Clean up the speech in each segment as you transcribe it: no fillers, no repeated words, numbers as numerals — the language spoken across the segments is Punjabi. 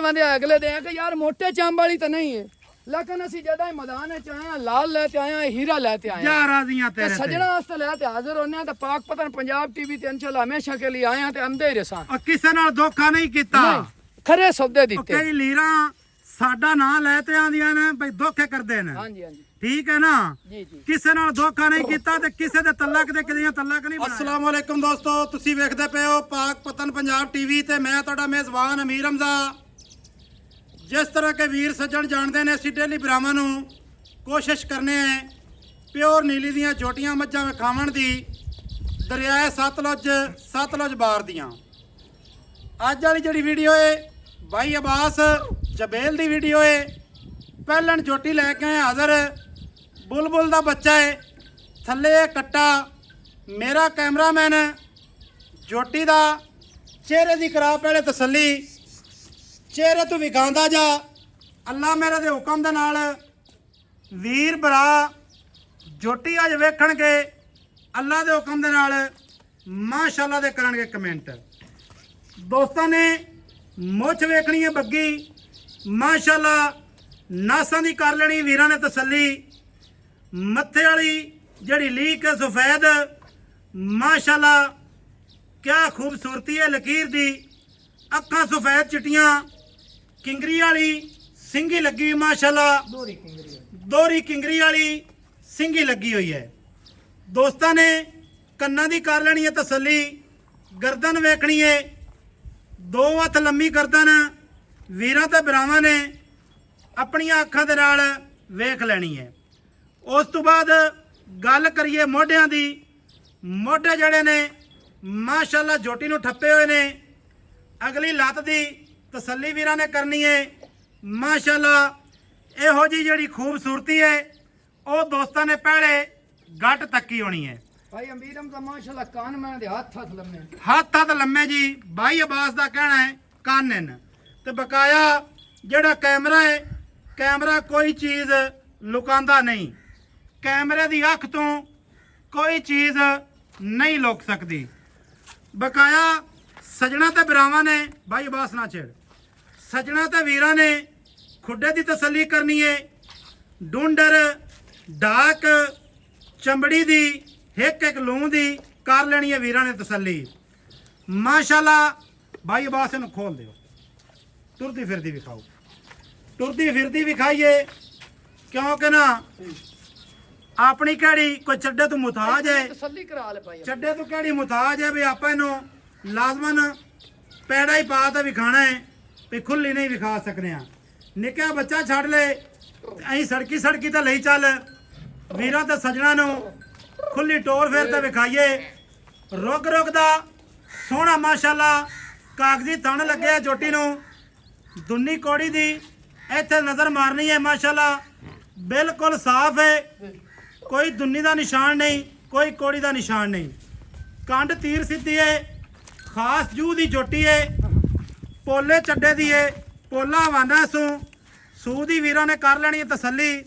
वंदे अगले दे कि यार मोटे चांब वाली तो नहीं है, लेकिन असी जदा मैदान च आए लाल लैते आए हीरा लैते आए सजना वास्ते लैते हाजिर होने ते पाक पतन पंजाब टीवी ते इंशाल्लाह हमेशा के लिए आए ते आंदे ही रसा किसे नाल धोखा नहीं कीता खरे सौदे दिते कई लीरा साडा नाम लेते आंदियां ने भाई धोखे करदे ने। हां जी ठीक है ना जी जी किसे नाल धोखा नहीं कीता ते किसे दे तलक दे किदियां तलक नहीं। अस्सलाम वालेकुम दोस्तों तुसी वेखदे पे हो पाक पतन पंजाब टीवी ते मैं तुहाडा मेजबान अमीर हमजा। जिस तरह के वीर सज्जन जानते हैं असी डेली भरावां नूं कोशिश करने हैं प्योर नीली दियां झोटियां मज्झां विखावण दी दरियाए सतलुज बार दियां। अज वाली जिहड़ी वीडियो है भाई अब्बास जबेल दी वीडियो है। पहलन झोटी लैके आए हाज़र बुलबुल दा बच्चा है थल्ले कट्टा। मेरा कैमरामैन झोटी दा चेहरे दी करा पहले तसल्ली चेहरे तू विखांदा जा। अल्लाह मेरे दे हुक्म दे नाल वीर भरा झोटी अज वेखणगे अल्लाह दे हुक्म दे नाल माशाअल्लाह दे करनगे कमेंट। दोस्तों ने मुछ वेखनी है बग्गी माशाअल्लाह नासां दी कर लेनी वीरां ने तसल्ली। मत्थे वाली जिहड़ी लीक है सफेद माशाअल्लाह क्या खूबसूरती है लकीर दी। अखां सफेद चिट्टियां किंगरी वाली सिंगी लगी हुई माशाअल्लाह दोहरी किंगरी वाली सिंगी लगी हुई है। दोस्तों ने कन्ना दी कर लेनी है तसल्ली। गर्दन वेखनी है 2 हथ लम्मी गर्दन वीरां ते भरावां ने अपनियां अखां दे नाल वेख लेनी है। उस तो बाद गल करिए मोढियां दी। मोढे जड़े ने माशाअल्लाह झोटी नूं ठप्पे हुए ने। अगली लत्त दी तसल्ली वीरां ने करनी है माशाअल्लाह। इहो जी जिहड़ी खूबसूरती है वो दोस्तों ने पहले गट तकी होनी है। भाई अमीरम का माशाअल्लाह कान में दे हाथ लम्मे जी। भाई अब्बास दा कहना है कान न ते बकाया जिहड़ा कैमरा है कैमरा कोई चीज़ लुकांदा नहीं। कैमरे दी अख तो कोई चीज़ नहीं लुक सकती। बकाया सजना ते भरावां ने भाई अब्बास ना छेड़ सजना ते वीरां ने खुडे दी तसल्ली करनी है। डूंडर डाक चमड़ी दी एक लूं दी कर लेनी है वीरां ने तसल्ली माशाअल्लाह। भाई अब्बास इहनूं खोल दिओ तुरदी फिरदी विखाओ तुरदी फिरदी विखाइए क्योंकि ना अपनी कैड़ी कोई चड्डे तो मुताज है तसल्ली करा ले भाई चड्डे तो कैड़ी मुताज है भी आप इनू लाजमन पैड़ा ही पा तो विखाना है भी खुली नहीं विखा सकने। निक्का बच्चा छड़ ले अं सड़की तो ले चल वीरां ते सजना नू खुली टोर फेर ते विखाइए। रुग दा सोहना माशाअल्लाह कागजी थण लगे झोटी नू दुन्नी कौड़ी दी इत्थे नज़र मारनी है माशाअल्लाह बिल्कुल साफ है। कोई दुन्नी का निशान नहीं कोई कौड़ी का निशान नहीं। कंड तीर सीधी है खास जू की झोटी है पोले चड्डे दी है पोला हवाना सू दी वीरां ने कर लेनी है तसल्ली।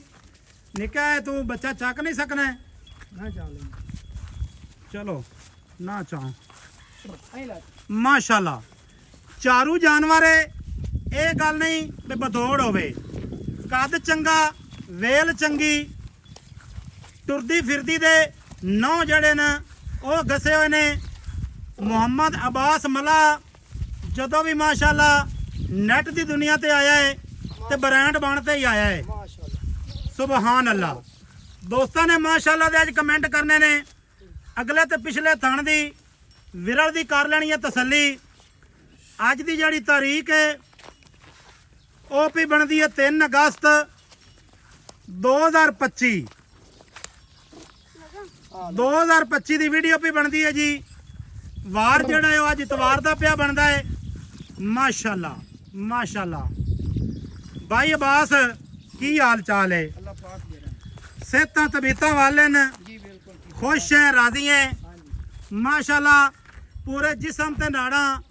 निका है तू बच्चा चक नहीं सकना है ना चलो ना चाह माशाअल्लाह चारू जानवर है ये गल नहीं भी बदौड़ होवे। कद चंगा वेल चंगी टुरदी फिरदी दे नौ जड़े न वो घसे हुए ने। मुहम्मद अब्बास मला जदों भी माशाअल्लाह नेट की दुनिया ते आया है तो ब्रांड बनते ही आया है सुबहान अल्लाह। दोस्तों ने माशाअल्लाह दे अज कमेंट करने ने अगले तो पिछले थण दी विरल दी कर लेनी है तसल्ली। अज की जिहड़ी तारीख है वो भी बनती है 3 अगस्त 2025 की वीडियो भी बनती है जी। वार जड़ा है अज इतवार का पिया बनता है माशाअल्लाह माशाअल्लाह। भाई अब्बास की हाल चाल है सेहत तबीयत वाले न खुश हैं राजी हैं माशाअल्लाह। पूरे जिसम ते नाड़ा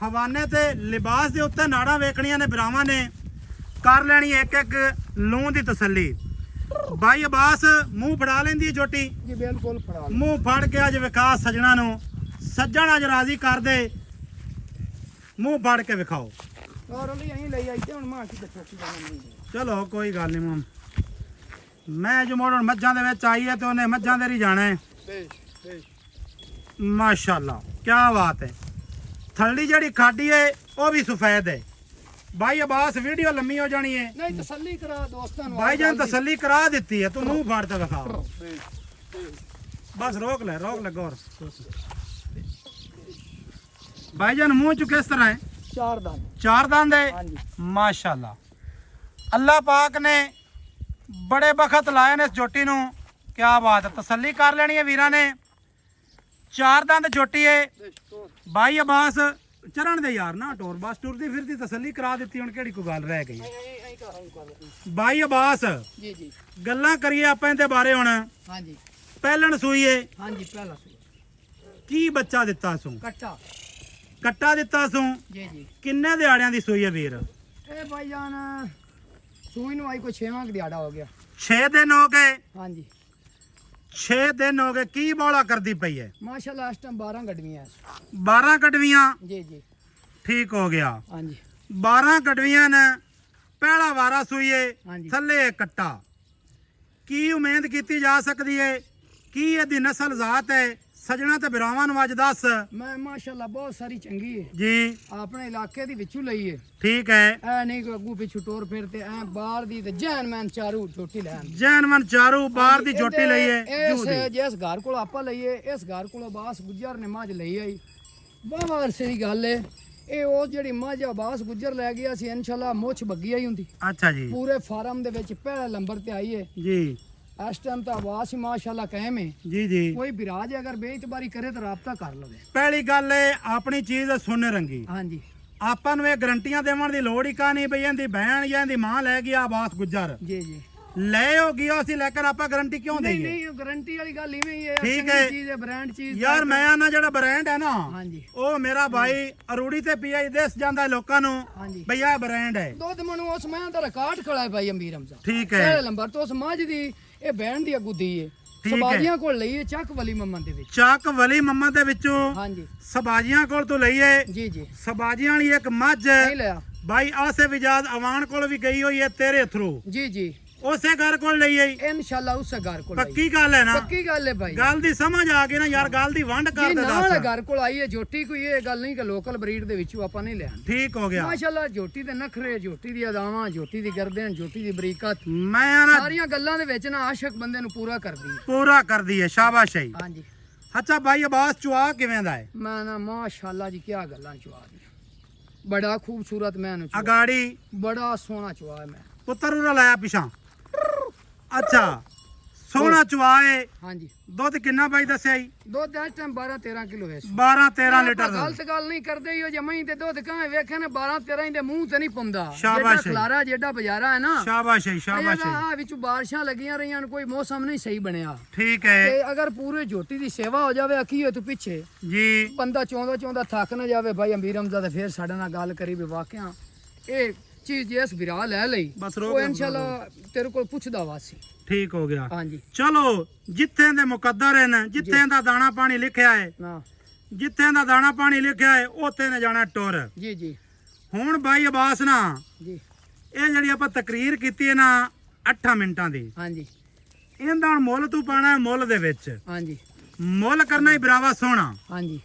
हवाने ते लिबास के उत्ते नाड़ा वेखनियां ने भरावां ने कर लेनी एक लूं की तसल्ली। भाई अब्बास मुंह फड़ा लेंदी है झोटी जी बिल्कुल फड़ा मुंह फड़ के अज विखा सजना नूं सज्जण अज राजी कर दे मुंह फड़ के विखाओ ਔਰ ਲਈ ਅਸੀਂ ਲਈ ਆਈ ਤੇ ਹੁਣ ਮਾਂ ਕੀ ਛੋਟੀ ਜਾਣਾ ਨਹੀਂ ਚਲੋ ਕੋਈ ਗੱਲ ਨਹੀਂ ਮਾਮ ਮੈਂ ਜੋ ਮੋੜਨ ਮੱਝਾਂ ਦੇ ਵਿੱਚ ਆਈ ਹੈ ਤੇ ਉਹਨੇ ਮੱਝਾਂ ਦੇ ਹੀ ਜਾਣਾ ਹੈ ਮਾਸ਼ਾਅੱਲਾ ਕੀ ਬਾਤ ਹੈ ਥੱਲੀ ਜਿਹੜੀ ਖਾਡੀ ਹੈ ਉਹ ਵੀ ਸਫੈਦ ਹੈ ਭਾਈ ਅਬਾਸ ਵੀਡੀਓ ਲੰਮੀ ਹੋ ਜਾਣੀ ਹੈ ਨਹੀਂ ਤਸੱਲੀ ਕਰਾ ਦੋਸਤਾਂ ਨੂੰ ਭਾਈ ਜਾਨ ਤਸੱਲੀ ਕਰਾ ਦਿੱਤੀ ਹੈ ਤੂੰ ਮੂੰਹ ਫਾੜ ਤੇ ਵਿਖਾ ਬਸ ਰੋਕ ਲੈ ਗੌਰ ਭਾਈ ਜਾਨ ਮੂੰਹ ਚ ਕਿਸ ਤਰ੍ਹਾਂ ਹੈ ਚਾਰ ਦੰਦ ਹੈ ਹਾਂਜੀ ਮਾਸ਼ਾਅੱਲਾ ਅੱਲਾਹ ਪਾਕ ਨੇ ਬੜੇ ਬਖਤ ਲਾਏ ਨੇ ਇਸ ਜੋਟੀ ਨੂੰ ਕੀ ਬਾਤ ਹੈ ਤਸੱਲੀ ਕਰ ਲੈਣੀ ਹੈ ਵੀਰਾਂ ਨੇ ਚਾਰ ਦੰਦ ਜੋਟੀ ਹੈ ਭਾਈ ਅਬਾਸ ਚਰਨ ਦੇ ਯਾਰ ਨਾ ਟੋਰ ਬਸ ਟੁਰਦੀ ਫਿਰਦੀ ਤਸੱਲੀ ਕਰਾ ਦਿੱਤੀ ਹੁਣ ਕਿਹੜੀ ਕੋਈ ਗੱਲ ਰਹਿ ਗਈ ਭਾਈ ਅਬਾਸ ਜੀ ਜੀ ਗੱਲਾਂ ਕਰੀਏ ਆਪਾਂ ਇਹਦੇ ਬਾਰੇ ਹੁਣ ਹਾਂਜੀ ਪਹਿਲਣ ਸੂਈਏ ਹਾਂਜੀ ਪਹਿਲਾ ਕੀ ਬੱਚਾ ਦਿੱਤਾ ਸੂ ਕੱਟਾ ਦਿੱਤਾ ਸੂ ਜੀ ਜੀ ਕਿੰਨੇ ਦਿਹਾੜਿਆਂ ਦੀ ਸੂਈ ਹੈ ਵੀਰ ਇਹ ਭਾਈ ਜਾਨ ਸੂਈ ਨੂੰ ਆਈ ਕੋਈ 6ਵਾਂ ਦਿਹਾੜਾ ਹੋ ਗਿਆ 6 ਦਿਨ ਹੋ ਗਏ ਹਾਂਜੀ 6 ਦਿਨ ਹੋ ਗਏ ਕੀ ਬੋਲਾ ਕਰਦੀ ਪਈ ਹੈ ਮਾਸ਼ਾਅੱਲਾ ਇਸ ਟਾਈਮ 12 ਗੱਡੀਆਂ 12 ਕਟਵੀਆਂ ਜੀ ਜੀ ਠੀਕ ਹੋ ਗਿਆ ਹਾਂਜੀ 12 ਕਟਵੀਆਂ ਨੇ ਪਹਿਲਾ ਵਾਰਾ ਸੂਈਏ ਹਾਂਜੀ ਥੱਲੇ ਕੱਟਾ ਕੀ ਉਮੀਦ ਕੀਤੀ ਜਾ ਸਕਦੀ ਹੈ ਕੀ ਇਹਦੀ ਨਸਲ ਜ਼ਾਤ ਹੈ ਸਜਣਾ ਤੇ ਬਿਰਾਵਾਂ ਨੂੰ ਅੱਜ ਦੱਸ ਮੈਂ ਮਾਸ਼ਾਅੱਲਾ ਬਹੁਤ ਸਾਰੀ ਚੰਗੀ ਹੈ ਜੀ ਆਪਣੇ ਇਲਾਕੇ ਦੀ ਵਿੱਚੋਂ ਲਈ ਹੈ ਠੀਕ ਹੈ ਐ ਨਹੀਂ ਕਿ ਅੱਗੂ ਪਿੱਛੂ ਟੋਰ ਫਿਰ ਤੇ ਐ ਬਾਹਰ ਦੀ ਤੇ ਜੈਨਮੈਨ ਚਾਰੂ ਝੋਟੀ ਲੈਣ ਜੈਨਮਨ ਚਾਰੂ ਬਾਹਰ ਦੀ ਜੋਟੀ ਲਈ ਹੈ ਇਸ ਜਿਸ ਘਰ ਕੋਲ ਆਪਾਂ ਲਈਏ ਇਸ ਘਰ ਕੋਲ ਅਬਾਸ ਗੁੱਜਰ ਨੇ ਮੱਝ ਲਈ ਆਈ ਬਾਹਰ ਅਰਸੇ ਦੀ ਗੱਲ ਹੈ ਇਹ ਉਹ ਜਿਹੜੀ ਮੱਝ ਅਬਾਸ ਗੁੱਜਰ ਲੈ ਗਿਆ ਸੀ ਇਨਸ਼ਾਅੱਲਾ ਮੁੱਛ ਬੱਗੀ ਆਈ ਹੁੰਦੀ ਅੱਛਾ ਜੀ ਪੂਰੇ ਫਾਰਮ ਦੇ ਵਿੱਚ ਪਹਿਲਾ ਨੰਬਰ ਤੇ ਆਈ ਹੈ ਜੀ ਇਸ ਟਾਈਮ ਤਾਂ ਆਵਾਜ਼ ਹੀ ਮਾਸ਼ਾਅੱਲਾ ਕਾਇਮ ਹੈ ਜੀ ਜੀ ਕੋਈ ਵਿਰਾਜ ਅਗਰ ਬੇਇਤਬਾਰੀ ਕਰੇ ਤਾਂ ਰਾਬਤਾ ਕਰ ਲਵੇ ਪਹਿਲੀ ਗੱਲ ਹੈ ਆਪਣੀ ਚੀਜ਼ ਸੁਣਨੇ ਰੰਗੀ ਹਾਂਜੀ ਆਪਾਂ ਨੂੰ ਇਹ ਗਰੰਟੀਆਂ ਦੇਣ ਦੀ ਲੋੜ ਹੀ ਕਾ ਨਹੀਂ ਬਈ ਇਹਦੀ ਭੈਣ ਜਾਂ ਇਹਦੀ ਮਾਂ ਲੈ ਗਈ ਆਬਾਸ ਗੁੱਜਰ ਜੀ ਜੀ ਲੈ ਹੋ ਗਈ ਅਸੀਂ ਲੈ ਕੇ ਆਪਾਂ ਗਾਰੰਟੀ ਕਿਉਂ ਨਹੀਂ ਦਈਏ ਨਹੀਂ ਗਾਰੰਟੀ ਵਾਲੀ ਗੱਲ ਇਵੇਂ ਹੀ ਹੈ ਠੀਕ ਹੈ ਚੀਜ਼ ਹੈ ਬ੍ਰਾਂਡ ਚੀਜ਼ ਯਾਰ ਮੈਂ ਆਨਾ ਜਿਹੜਾ ਬ੍ਰਾਂਡ ਹੈ ਨਾ ਹਾਂਜੀ ਉਹ ਮੇਰਾ ਭਾਈ ਅਰੂੜੀ ਤੇ ਪੀਆਈ ਦੇਸ ਜਾਂਦਾ ਲੋਕਾਂ ਨੂੰ ਹਾਂਜੀ ਬਈ ਇਹ ਬ੍ਰਾਂਡ ਹੈ ਦੁੱਧ ਮਨੂੰ ਉਸ ਮੈਂ ਦਾ ਰਿਕਾਰਡ ਖੜਾ ਹੈ ਭਾਈ ਅੰਬੀਰ ਹਮਜ਼ਾ ਠੀਕ ਹੈ ਪਹਿਲੇ ਨੰਬਰ ਤੋਂ ਉਸ ਮੱਝ ਦੀ ਇਹ ਬੈਣ ਦੀ ਅਗੂਦੀ ਹੈ ਠੀਕ ਹੈ। ਸਬਾਜੀਆਂ ਕੋਲ ਲਈ ਹੈ ਚੱਕ ਵਲੀ ਮੰਮਨ ਦੇ ਵਿੱਚ ਚੱਕ ਵਲੀ ਮੰਮਾ ਦੇ ਵਿੱਚੋਂ ਹਾਂਜੀ ਸਬਾਜੀਆਂ ਕੋਲ ਤੋਂ ਲਈਏ ਜੀ ਜੀ ਸਬਾਜੀਆਂ ਵਾਲੀ ਇੱਕ ਮੱਝ ਨਹੀਂ ਲਿਆ ਭਾਈ ਆਸੇ ਵਿਜਾਦ ਅਵਾਨ ਕੋਲ ਵੀ ਗਈ ਹੋਈ ਹੈ ਤੇਰੇ ਥਰੂ ਜੀ ਜੀ ਉਸੇ ਘਰ ਕੋਲ ਲਈ ਆਈ ਇਨਸ਼ਾਅੱਲਾ ਉਸੇ ਘਰ ਕੋਲ ਆਈ ਪੱਕੀ ਗੱਲ ਹੈ ਨਾ ਪੱਕੀ ਗੱਲ ਹੈ ਭਾਈ ਗੱਲ ਦੀ ਸਮਝ ਆ ਗਈ ਨਾ ਯਾਰ ਗੱਲ ਦੀ ਵੰਡ ਕਰ ਜੀ ਦੇ ਨਾਲ ਦੱਸ ਘਰ ਕੋਲ ਆਈ ਹੈ ਝੋਟੀ ਕੋਈ ਇਹ ਗੱਲ ਨਹੀਂ ਕਿ ਲੋਕਲ ਬਰੀਡ ਦੇ ਵਿੱਚੋਂ ਆਪਾਂ ਨਹੀਂ ਲਿਆ ਠੀਕ ਹੋ ਗਿਆ ਮਾਸ਼ਾਅੱਲਾ ਝੋਟੀ ਦੇ ਨਖਰੇ ਝੋਟੀ ਦੀ ਅਦਾਵਾਂ ਝੋਟੀ ਦੀ ਗਰਦਨ ਝੋਟੀ ਦੀ ਬਰੀਕਤ ਮੈਂ ਨਾ ਸਾਰੀਆਂ ਗੱਲਾਂ ਦੇ ਵਿੱਚ ਨਾ ਆਸ਼ਕ ਬੰਦੇ ਨੂੰ ਪੂਰਾ ਕਰਦੀ ਹੈ ਪੂਰਾ ਕਰਦੀ ਹੈ ਸ਼ਾਬਾਸ਼ਈ ਹਾਂਜੀ ਅੱਛਾ ਭਾਈ ਅਬਾਸ ਚੁਆ ਕਿਵੇਂ ਦਾ ਹੈ ਮੈਂ ਨਾ ਮਾਸ਼ਾਅੱਲਾ ਜੀ ਕੀ ਗੱਲਾਂ ਚੁਆ ਦੀਆਂ ਬੜਾ ਖੂਬਸੂਰਤ ਮੈਂ ਨੂੰ ਚੁਆ ਅਗਾੜੀ ਬੜਾ ਸੋਹਣਾ ਚੁਆ ਹੈ ਮੈਂ ਪੁੱਤਰ ਉਹ ਲਾਇਆ ਪਿਛਾਂ ਅੱਛਾ ਸੋਹਣਾ ਚੁਆਏ ਹਾਂਜੀ ਦੁੱਧ ਕਿੰਨਾ ਬਾਈ ਦੱਸਿਆ ਜੀ ਦੁੱਧ ਇਸ ਟਾਈਮ 12-13 ਕਿਲੋ ਹੈ 12-13 ਲੀਟਰ ਦੁੱਧ ਗਲਤ ਗੱਲ ਨਹੀਂ ਕਰਦੇ ਹੀ ਉਹ ਜਮਈ ਤੇ ਦੁੱਧ ਕਾਹ ਵੇਖੇ ਨੇ 12-13 ਦੇ ਮੂੰਹ ਤੇ ਨਹੀਂ ਪਾਉਂਦਾ ਸ਼ਾਬਾਸ਼ ਜਿਹੜਾ ਖਲਾਰਾ ਜਿਹੜਾ ਬਾਜ਼ਾਰਾ ਹੈ ਨਾ ਸ਼ਾਬਾਸ਼ਈ ਸ਼ਾਬਾਸ਼ਈ ਆ ਵਿੱਚ ਬਾਰਿਸ਼ਾਂ ਲੱਗੀਆਂ ਰਹੀਆਂ ਕੋਈ ਮੌਸਮ ਨਹੀਂ ਸਹੀ ਬਣਿਆ ਠੀਕ ਹੈ ਤੇ ਅਗਰ ਪੂਰੇ ਝੋਟੀ ਦੀ ਸੇਵਾ ਹੋ ਜਾਵੇ ਕੀ ਹੋ ਤੂੰ ਪਿੱਛੇ ਜੀ ਬੰਦਾ ਚਾਹੁੰਦਾ ਥੱਕ ਨਾ ਜਾਵੇ ਭਾਈ ਅੰਬੀਰ ਹਮਜ਼ਾ ਤੇ ਫੇਰ ਸਾਡੇ ਨਾਲ ਗੱਲ ਕਰੀ ਵੀ ਵਾਕਿਆ ਇਹ ਚੀਜ਼ ਜਿਸ ਵਿਰਾ ਲੈ ਲਈ ਬਸ ਰੋਕ ਉਹ ਇਨਸ਼ਾਅੱਲਾ ਤੇਰੇ ਕੋਲ ਪੁੱਛਦਾ ਵਾਸੀ ਠੀਕ ਹੋ ਗਿਆ ਹਾਂਜੀ ਚਲੋ ਜਿੱਥੇ ਦੇ ਮੁਕੱਦਰ ਹਨ ਜਿੱਥੇ ਦਾ ਦਾਣਾ ਪਾਣੀ ਲਿਖਿਆ ਹੈ ਨਾ ਜਿੱਥੇ ਦਾ ਦਾਣਾ ਪਾਣੀ ਲਿਖਿਆ ਹੈ ਉੱਥੇ ਨੇ ਜਾਣਾ ਟੁਰ ਜੀ ਜੀ ਹੁਣ ਬਾਈ ਅਬਾਸ ਨਾ ਜੀ ਇਹ ਜਿਹੜੀ ਆਪਾਂ ਤਕਰੀਰ ਕੀਤੀ ਹੈ ਨਾ 8 ਮਿੰਟਾਂ ਦੀ ਹਾਂਜੀ ਇਹਦਾ ਹੁਣ ਮੁੱਲ ਤੂੰ ਪਾਣਾ ਹੈ ਮੁੱਲ ਦੇ ਵਿੱਚ ਹਾਂਜੀ ਮੁੱਲ ਕਰਨਾ ਹੀ ਬਰਾਵਾ ਸੋਹਣਾ ਹਾਂਜੀ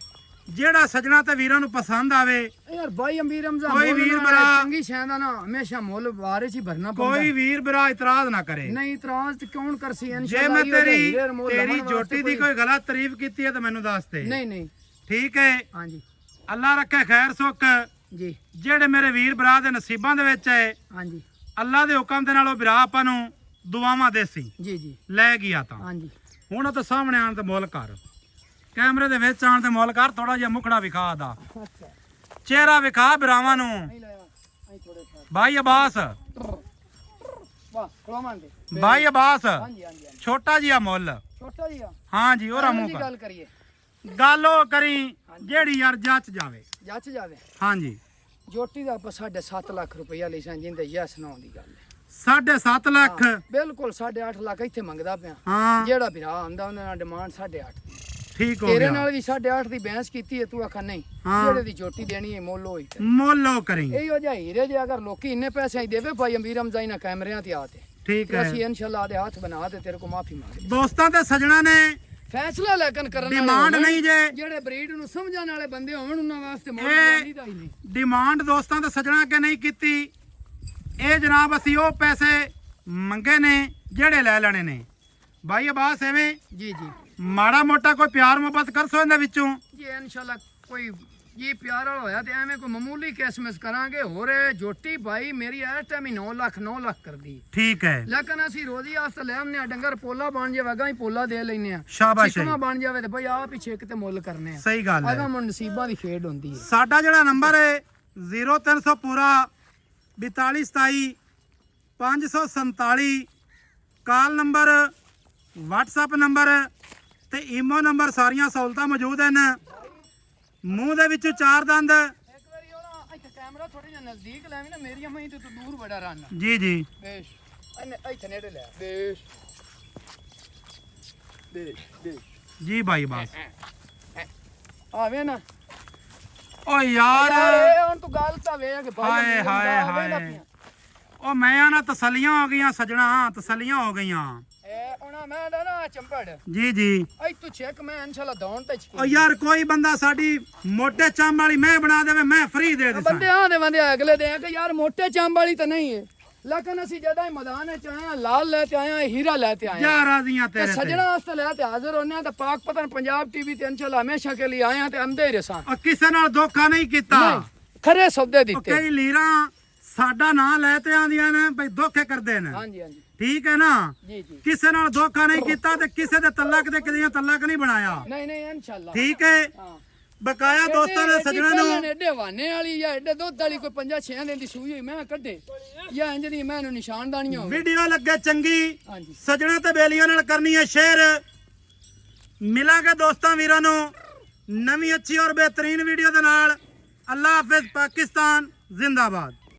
ਜਿਹੜਾ ਸਜਣਾ ਤੇ ਵੀਰਾਂ ਨੂੰ ਪਸੰਦ ਆਵੇ ਯਾਰ ਭਾਈ ਅੰਬੀਰ ਹਮਜ਼ਾ ਕੋਈ ਮੁੱਲ ਵੀਰ ਨਾ ਭਰਾ- ਚੰਗੀ ਸ਼ੈ ਦਾ ਨਾ ਹਮੇਸ਼ਾ ਮੁੱਲ ਬਾਰੇ ਚ ਹੀ ਭਰਨਾ ਪੈਂਦਾ ਕੋਈ ਵੀਰ ਭਰਾ ਇਤਰਾਜ਼ ਨਾ ਕਰੇ ਨਹੀਂ ਇਤਰਾਜ਼ ਤੇ ਕੌਣ ਕਰਸੀ ਜੇ ਇਨਸ਼ਾਅੱਲਾ ਮੈਂ ਇਹੋ ਜਿਹੇ ਤੇਰੀ ਹੀਰੇ ਮੁੱਲ ਤੇਰੀ ਲਵਣ ਜੋਟੀ ਵਾਸਤੇ ਦੀ ਕੋਈ ਗਲਤ ਤਾਰੀਫ ਕੀਤੀ ਹੈ ਤਾਂ ਮੈਨੂੰ ਦੱਸ ਦੇ ਨਹੀਂ ਨਹੀਂ ਠੀਕ ਹੈ ਹਾਂਜੀ ਅੱਲਾ ਰੱਖੇ ਖੈਰ ਸੁੱਖ ਜੀ ਜਿਹੜੇ ਮੇਰੇ ਵੀਰ ਭਰਾ ਦੇ ਨਸੀਬਾਂ ਦੇ ਵਿੱਚ ਹੈ ਹਾਂਜੀ ਅੱਲਾ ਦੇ ਹੁਕਮ ਦੇ ਨਾਲ ਉਹ ਭਰਾ ਆਪਾਂ ਨੂੰ ਦੁਆਵਾਂ ਦੇਸੀ ਜੀ ਜੀ ਲੈ ਗਿਆ ਤਾਂ ਹਾਂਜੀ ਹੁਣ ਉਹ ਤਾਂ ਸਾਹਮਣੇ ਆਣ ਤੇ ਮੁੱਲ ਕਰ ਕੈਮਰੇ ਦੇ ਵਿੱਚ ਆਣ ਤੇ ਮੁੱਲ ਕਰ ਥੋੜਾ ਜਿਹਾ ਮੁਖੜਾ ਵਿਖਾ ਦਾ ਅੱਛਾ ਚਿਹਰਾ ਵਿਖਾ ਭਰਾਵਾਂ ਨੂੰ ਨਹੀਂ ਲਾਇਆ ਅਸੀਂ ਥੋੜੇ ਭਾਈ ਅਬਾਸ ਵਾਹ ਕਲੋਮਾਂ ਦੇ ਭਾਈ ਅਬਾਸ ਹਾਂਜੀ ਹਾਂਜੀ ਹਾਂਜੀ। ਛੋਟਾ ਜਿਹਾ ਮੁੱਲ ਛੋਟਾ ਜੀ ਆ ਹਾਂ ਜੀ ਉਹਰਾ ਇਹੋ ਮੂੰਹ ਜਿਹੀ ਕਰ ਗੱਲ ਕਰੀਏ ਗੱਲ ਉਹ ਕਰੀ ਜਿਹੜੀ ਯਾਰ ਜੱਚ ਜਾਵੇ ਜੱਚ ਜਾਵੇ ਹਾਂ ਜੀ ਜੋਟੀ ਦਾ ਆਪਾਂ 7.5 ਲੱਖ ਰੁਪਇਆ ਲਈ ਸਾਂ ਜਿੰਦੇ ਯਸ ਨਾ ਦੀ ਗੱਲ ਹੈ 7.5 ਲੱਖ ਬਿਲਕੁਲ 8.5 ਲੱਖ ਇੱਥੇ ਮੰਗਦਾ ਪਿਆ ਹਾਂ ਜਿਹੜਾ ਵੀਰਾ ਆਂਦਾ ਉਹਨਾਂ ਨਾਲ ਡਿਮਾਂਡ 8.5 ਦੀ ਠੀਕ ਹੋ ਤੇਰੇ ਗਿਆ ਨਾਲ ਵੀ 8.5 ਦੀ ਬਹਿਸ ਕੀਤੀ ਹੈ ਤੂੰ ਆਖਾ ਨਹੀਂ ਹਾਂ। ਜਿਹੜੇ ਦੀ ਝੋਟੀ ਦੇਣੀ ਹੈ ਮੁੱਲ ਹੋਈ ਮੁੱਲੋ ਕਰੀ ਇਹੋ ਜਿਹਾ ਹੀਰੇ ਜੇ ਅਗਰ ਲੋਕੀ ਇੰਨੇ ਪੈਸੇ ਹੀ ਦੇਵੇ ਭਾਈ ਅਮੀਰ ਹਮਜ਼ਾਈ ਨਾ ਕੈਮਰਿਆਂ ਤੇ ਆਤੇ ਠੀਕ ਹੈ ਅਸੀਂ ਇਨਸ਼ਾਅੱਲਾ ਦੇ ਹੱਥ ਬਣਾ ਤੇ ਤੇਰੇ ਕੋ ਮਾਫੀ ਮੰਗਦੇ ਦੋਸਤਾਂ ਤੇ ਸਜਣਾ ਨੇ ਫੈਸਲਾ ਲੈਕਨ ਕਰਨ ਵਾਲੇ ਡਿਮਾਂਡ ਹੋਣ, ਨਹੀਂ ਜੇ ਜਿਹੜੇ ਬਰੀਡ ਨੂੰ ਸਮਝਣ ਵਾਲੇ ਬੰਦੇ ਹੋਣ ਉਹਨਾਂ ਵਾਸਤੇ ਮੁੱਲ ਦਾ ਹੀ ਨਹੀਂ ਡਿਮਾਂਡ ਦੋਸਤਾਂ ਤੇ ਸਜਣਾ ਕੇ ਨਹੀਂ ਕੀਤੀ ਇਹ ਜਨਾਬ ਅਸੀਂ ਉਹ ਪੈਸੇ ਮੰਗੇ ਨੇ ਜਿਹੜੇ ਲੈ ਲੈਣੇ ਨੇ ਭਾਈ ਅਬਾਸ ਐਵੇਂ ਜੀ ਜੀ ਮਾੜਾ ਮੋਟਾ ਕੋਈ ਪਿਆਰ ਮੁਹੱਬਤ ਕਰ ਸੋ ਇਹਦੇ ਵਿੱਚੋਂ ਜੀ ਇਨਸ਼ਾਅੱਲਾ ਕੋਈ ਜੀ ਪਿਆਰ ਵਾਲਾ ਹੋਇਆ ਤੇ ਐਵੇਂ ਕੋਈ ਮਾਮੂਲੀ ਕਿਸਮਤ ਕਰਾਂਗੇ ਹੋਰ ਜੋਟੀ ਭਾਈ ਮੇਰੀ ਇਸ ਟਾਈਮ ਹੀ 9 ਲੱਖ ਕਰਦੀ ਠੀਕ ਹੈ ਲੇਕਿਨ ਅਸੀਂ ਰੋਜ਼ੀ ਆਸਤੇ ਲੈ ਆਉਂਦੇ ਆ ਡੰਗਰ ਪੋਲਾ ਬਣ ਜਾਵੇ ਅਗਾ ਹੀ ਪੋਲਾ ਦੇ ਲੈਨੇ ਆ ਸ਼ਾਬਾਸ਼ ਚਿਕਮਾ ਬਣ ਜਾਵੇ ਤੇ ਭਾਈ ਆਪ ਹੀ ਛੇਕ ਤੇ ਮੁੱਲ ਕਰਨੇ ਆ ਸਹੀ ਗੱਲ ਹੈ ਅਗਾ ਮਨ ਨਸੀਬਾਂ ਦੀ ਖੇਡ ਹੁੰਦੀ ਹੈ ਸਾਡਾ ਜਿਹੜਾ ਨੰਬਰ ਹੈ 0300 ਪੂਰਾ 4227 547 ਕਾਲ ਨੰਬਰ WhatsApp ਨੰਬਰ ਤੇ ਈਮੋ ਨੰਬਰ ਸਾਰੀਆਂ ਸਹੂਲਤਾਂ ਮੌਜੂਦ ਹਨ ਮੂੰਹ ਦੇ ਵਿੱਚ 4 ਦੰਦ ਇੱਕ ਵਾਰੀ ਉਹ ਇੱਥੇ ਕੈਮਰਾ ਥੋੜੀ ਜਿਹਾ ਨਜ਼ਦੀਕ ਲੈਵੀਂ ਨਾ ਮੇਰੀਆਂ ਮੈਂ ਤੇ ਤੂੰ ਦੂਰ ਬੜਾ ਰਹਿਣਾ ਜੀ ਜੀ ਬੇਸ਼ ਇਹਨੇ ਇੱਥੇ ਨੇੜੇ ਲੈ ਬੇਸ਼ ਜੀ ਭਾਈ ਬਸ ਆਵੇ ਨਾ ਓ ਯਾਰ ਇਹ ਹੁਣ ਤੂੰ ਗੱਲ ਤਾਂ ਵੇਖ ਹਾਏ ਹਾਏ ਹਾਏ ਉਹ ਮੈਂ ਆ ਨਾ ਤਸੱਲੀਆਂ ਹੋ ਗਈਆਂ ਸਜਣਾ ਤਸੱਲੀਆਂ ਹੋ ਗਈਆਂ ਇਹ ਉਹਨਾਂ ਮੈਂ ਨਾ ਚੰਪੜ ਜੀ ਜੀ ਐ ਤੂੰ ਚੈੱਕ ਮੈਂ ਇਨਸ਼ਾਅੱਲਾ ਦੌਣ ਤੇ ਓ ਯਾਰ ਕੋਈ ਬੰਦਾ ਸਾਡੀ ਮੋਟੇ ਚੰਮ ਵਾਲੀ ਮੈਂ ਬਣਾ ਦੇਵੇ ਮੈਂ ਫ੍ਰੀ ਦੇ ਦਿਸਾਂ ਬੰਦੇ ਆਂਦੇ ਬੰਦੇ ਅਗਲੇ ਦੇ ਆ ਕਿ ਯਾਰ ਮੋਟੇ ਚੰਬ ਵਾਲੀ ਤਾਂ ਨਹੀਂ ਹੈ ਲੇਕਿਨ ਅਸੀਂ ਜਦੋਂ ਮੈਦਾਨ ਵਿੱਚ ਆਇਆ ਲਾਲ ਲੈ ਤੇ ਆਇਆ ਹੀਰਾ ਲੈ ਤੇ ਆਇਆ ਯਾਰ ਰਾਜ਼ੀਆਂ ਤੇ ਤੇਰੇ ਤੇ ਸਜਣਾ ਵਾਸਤੇ ਲੈ ਤੇ ਹਾਜ਼ਰ ਹੋਨੇ ਆ ਤੇ ਪਾਕ ਪਤਨ ਪੰਜਾਬ ਟੀਵੀ ਤੇ ਇਨਸ਼ਾਅੱਲਾ ਹਮੇਸ਼ਾ ਕੇ ਲਈ ਆਇਆ ਤੇ ਆਂਦੇ ਹੀ ਰਸਾਂ ਓ ਕਿਸੇ ਨਾਲ ਧੋਖਾ ਨਹੀਂ ਕੀਤਾ ਖਰੇ ਸੌਦੇ ਓ ਦਿੱਤੇ ਕਈ ਲੀਰਾਂ ਸਾਡਾ ਨਾਂ ਲੈ ਤੇ ਆਂਦੀਆਂ ਨੇ ਬਈ ਧੋਖੇ ਕਰਦੇ ਨੇ ਹਾਂਜੀ ਹਾਂਜੀ ਠੀਕ ਹੈ ਨਾ ਜੀ ਜੀ ਕਿਸੇ ਨਾਲ ਧੋਖਾ ਨਹੀਂ ਕੀਤਾ ਤੇ ਕਿਸੇ ਦੇ ਤਲਕ ਤੇ ਕਿਦੀਆਂ ਤਲਕ ਨਹੀਂ ਬਣਾਇਆ ਨਹੀਂ ਨਹੀਂ ਇਨਸ਼ਾਅੱਲਾ ਠੀਕ ਹੈ ਹਾਂ ਬਕਾਇਆ ਦੋਸਤਾਂ ਦੇ ਸਜਣਾ ਨੂੰ ਐਡੇ ਵਾਨੇ ਵਾਲੀ ਜਾਂ ਐਡੇ ਦੁੱਧ ਵਾਲੀ ਕੋਈ 5-6 ਦਿਨ ਦੀ ਸੂਈ ਹੋਈ ਮੈਂ ਕੱਢੇ ਜਾਂ ਇੰਜ ਦੀ ਮੈਂ ਇਹਨੂੰ ਨਿਸ਼ਾਨਦਾਨੀਆਂ ਹੋਵੇ ਵੀਡੀਓ ਲੱਗੇ ਚੰਗੀ ਹਾਂਜੀ ਸਜਣਾ ਤੇ ਬੇਲੀਆਂ ਨਾਲ ਕਰਨੀ ਹੈ ਸ਼ੇਅਰ ਮਿਲਾਂਗੇ ਦੋਸਤਾਂ ਵੀਰਾਂ ਨੂੰ ਨਵੀਂ ਅੱਛੀ ਔਰ ਬਿਹਤਰੀਨ ਵੀਡੀਓ ਦੇ ਨਾਲ ਅੱਲਾ ਹਾਫਿਜ਼ ਪਾਕਿਸਤਾਨ ਜ਼ਿੰਦਾਬਾਦ।